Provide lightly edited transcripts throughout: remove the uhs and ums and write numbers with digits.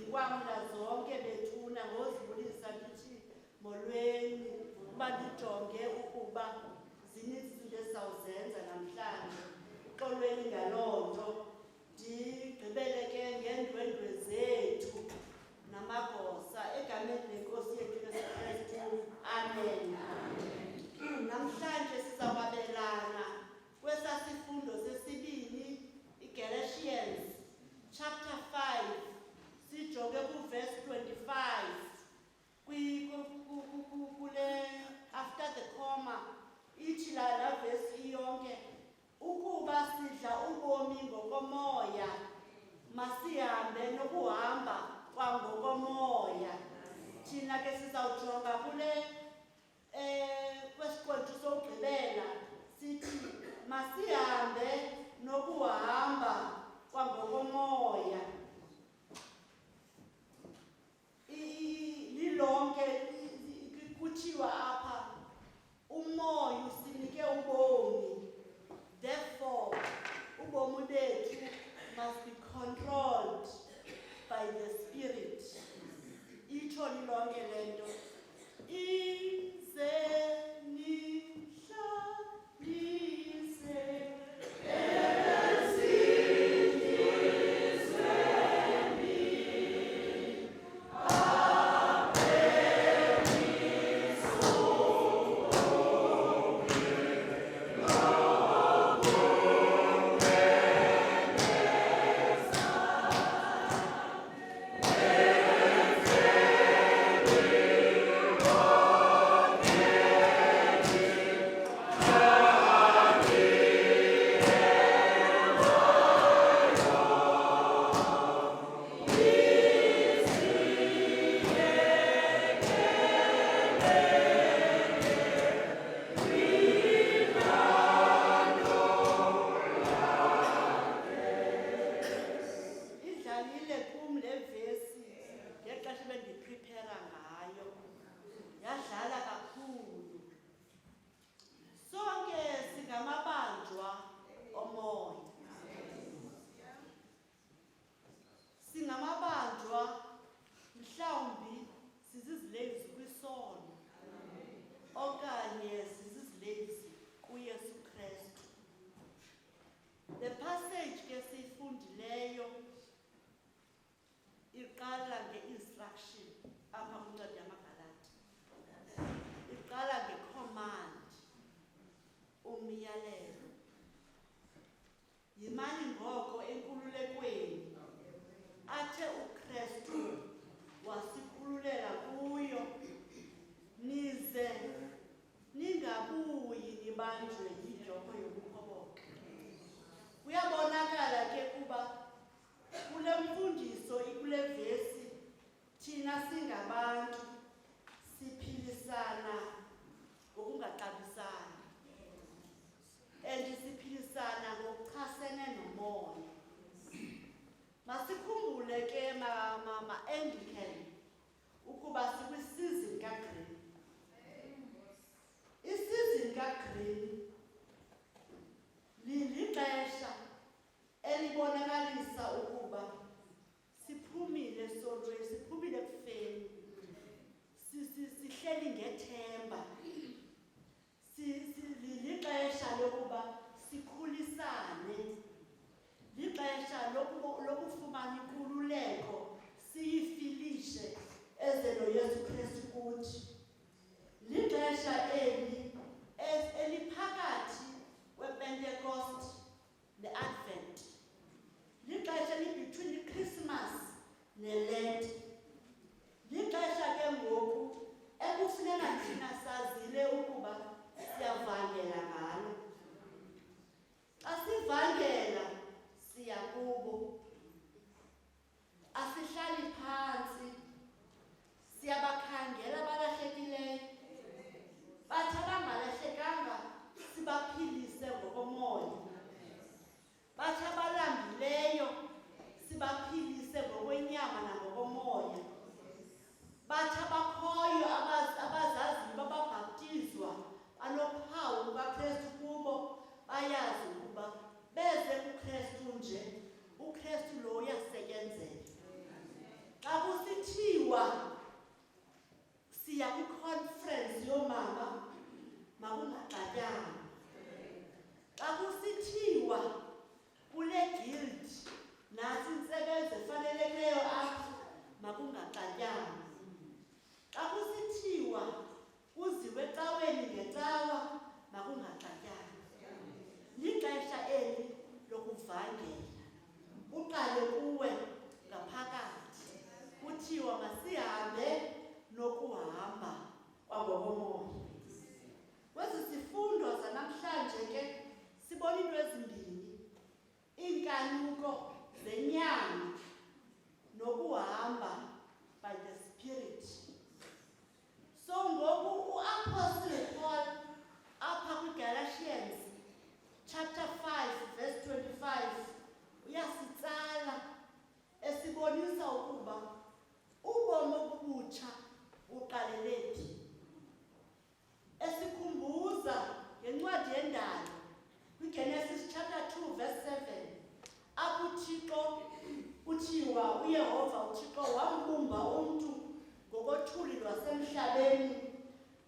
nikwamla zonke bethuna ngozibulisa lithi molweni uba nijonge ukuba zininzi izinto esizawuzenza namhlanje. Uxolweni ngaloo nto. Ndigqibele ke ngeendwendwe zethu namagosa egameni lenkosi yethu Yesu Kristu. Amen. Namhlanje sizakwabelana kwesaa sifundo sesibini, iGalatians chapter 5, sijonge kuverse 25 kule after the comma ithi la verse iyonke, ukuba sidla ubomi ngokomoya masihambe nokuhamba kwangokomoya. Thina ke sizawujonga kule kwesiqwethu sokugqibela sithi masihambe nokuhamba kwangokomoya. Lilonke kuthiwa apha umoya usinike ubomi, therefore ubomi bethu must be controlled by the Spirit. Itsho lilonke le nto. Ize nihlalise lokufumana inkululeko, siyifi ibonisa ukuba ubomi obubutsha uqalele phi. Esikhumbuza ngencwadi yendalo kwiGenesis chapter 2 verse 7 apho uThixo kuthiwa uYehova uThixo wambumba umntu ngokothuli lwasemhlabeni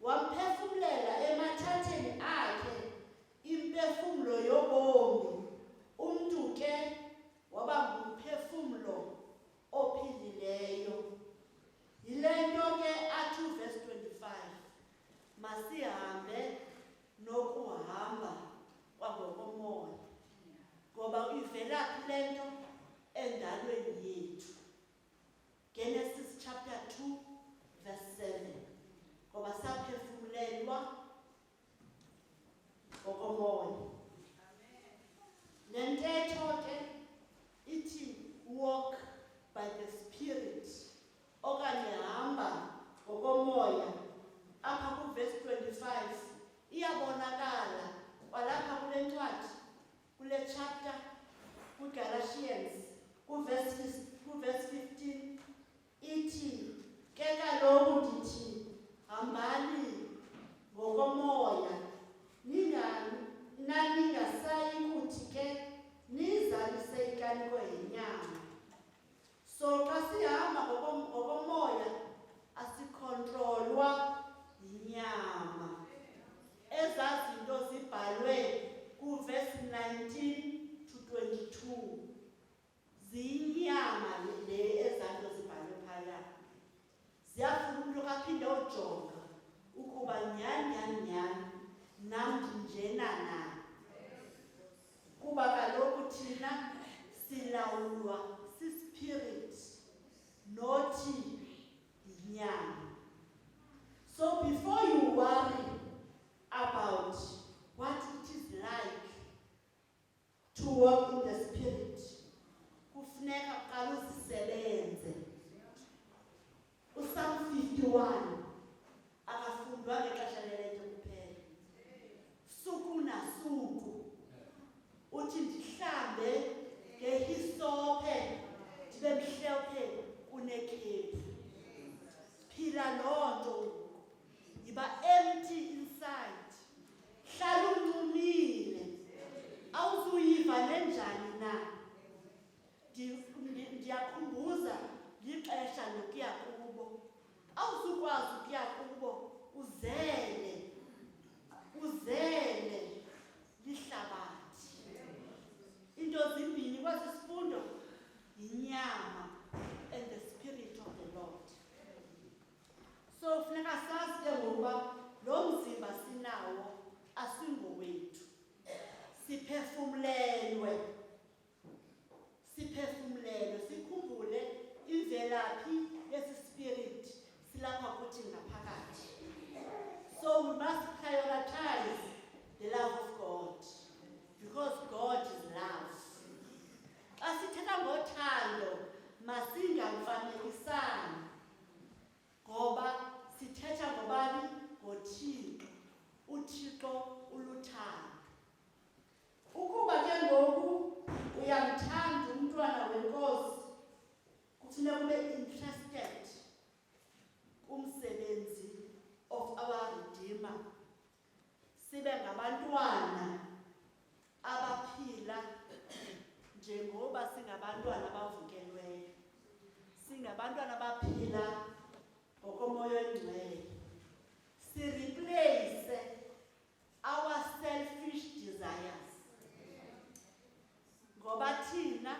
wamphefumlela emathatheni akhe imphefumlo yobomi. Umntu ke waba ngumphefumlo ophilileyo. Yile nto ke athi verse 25 masihambe nokuhamba kwangokomoya, ngoba ivelaphi le nto endalweni yethu. Genesis chapter 2 verse 7, ngoba saphefumlelwa ngokomoya. Nentetho ke ithi walk by the Spirit okanye hamba ngokomoya. Apha kuverse 25 iyabonakala kwalapha kule ncwadi, kule chapter kuGalatians kuverse 15 ithi ke kaloku ndithi hambani ngokomoya ningasayi kuthi ke nizalise ikaliko yenyama. So xa sihamba ngokomoya asikontrolwa yinyama. Ezaa zinto zibhalwe kuverse 19 to 22 ziyinyama le ezaa nto zibhalwe phaya. Ziyafuna umntu kaphinde ujonga ukuba nyani nam ndinjena na, kuba kaloku thina silawulwa sispirit nothi yinyama. So before you worry about what it is like to walk in the Spirit, kufuneka kuqala uzisebenze. uPsalm 51 akafundwa ngexesha lelento kuphela. Suku nasuku uthi ndihlambe ngehisophe ndibe mhlophe kunekhephu. Phila loo nto, yiba empty inside, hlala uncumile. Awuzuyiva nenjani na? Ndiyakhumbuza lixesha lokuya kubo. Awuzukwazi ukuya kubo uzele lihlabathi. Into zimbini kwesi sifundo, yinyama and the Spirit of the Lord. So funeka sazi ke ngokuba lo mzimba sinawo asingowethu. Siphefumlelwe, sikhumbule imvelaphi yesi spirit silapha kuthi ngaphakathi. So we must prioritize the love of God, because God is love. Xa sithetha ngothando masingamfanekisani, ngoba sithetha ngobani? NgoThixo. uThixo uluthando. Ukuba ke ngoku uyamthanda umntwana wenkosi, kufuneka ube interested kumsebenzi of our Redeemer. Sibe ngabantwana abaphila njengoba singabantwana abavukelweyo. Singabantwana abaphila ngokomoya oyingcwele. Replace our selfish desires. Ngoba thina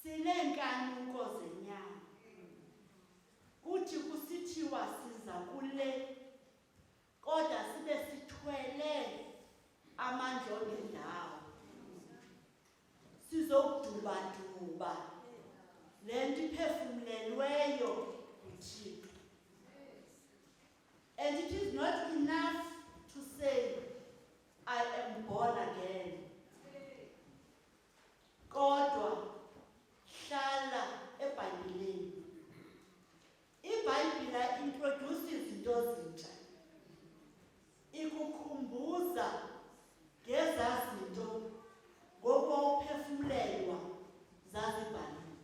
sineenkanuko zenyama. Kuthi kusithiwa siza kule, kodwa sibe sithwele amandla ongendawo. Sizokuduba le nto iphefumlelweyo nguThixo. And it is not enough to say, I am born again. Kodwa hlala eBhayibhelini. iBhayibhile introduces izinto ezintsha. Ikukhumbuza ngezaa zinto ngokuphefumlelwa zazibhaliwe.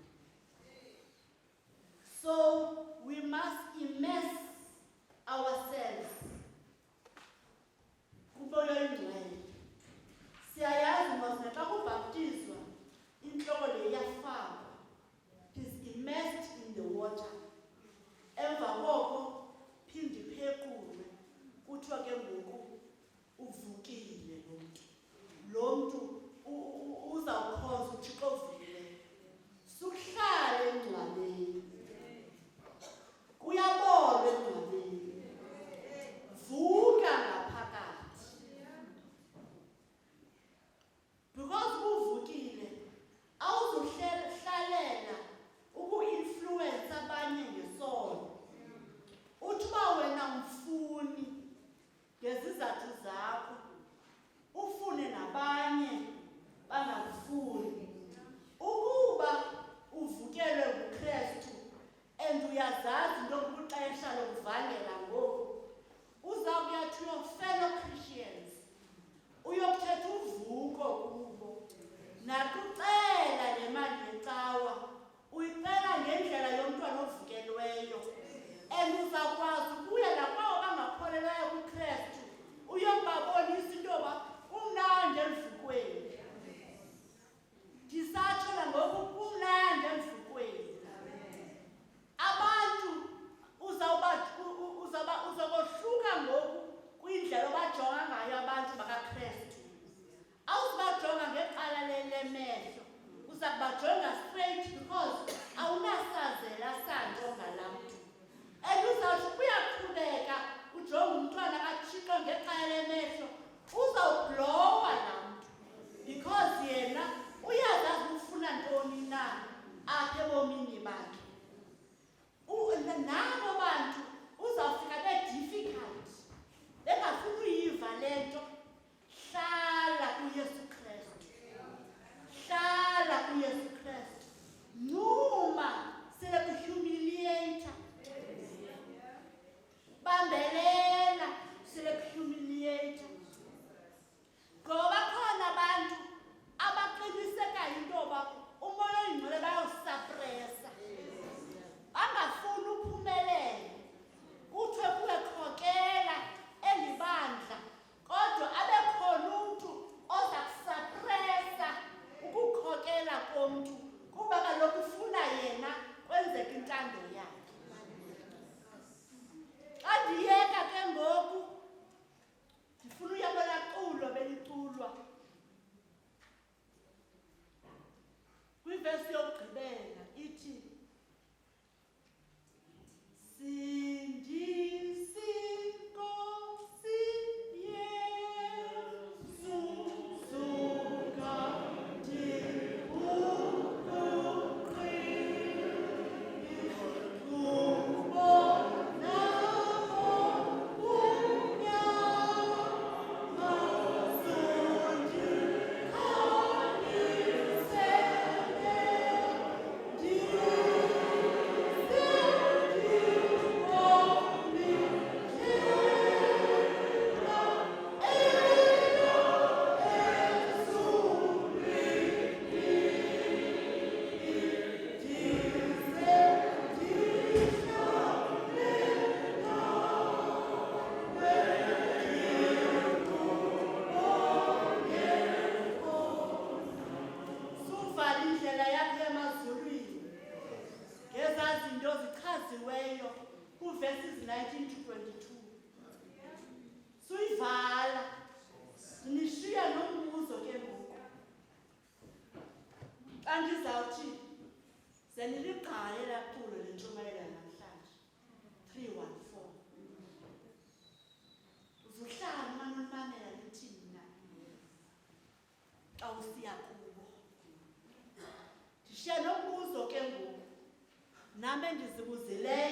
echaziweyo kuverses 19 to 22. Suyivala. Nishiya nombuzo ke ngoku. Xa ndizawuthi seniliqale laphulo lentshumayela namhlanje. 314. Uzuhlala manonimamela lithini na? Xa usiya kubo. Ndishiya nombuzo ke ngoku. Nami endizibuzileyo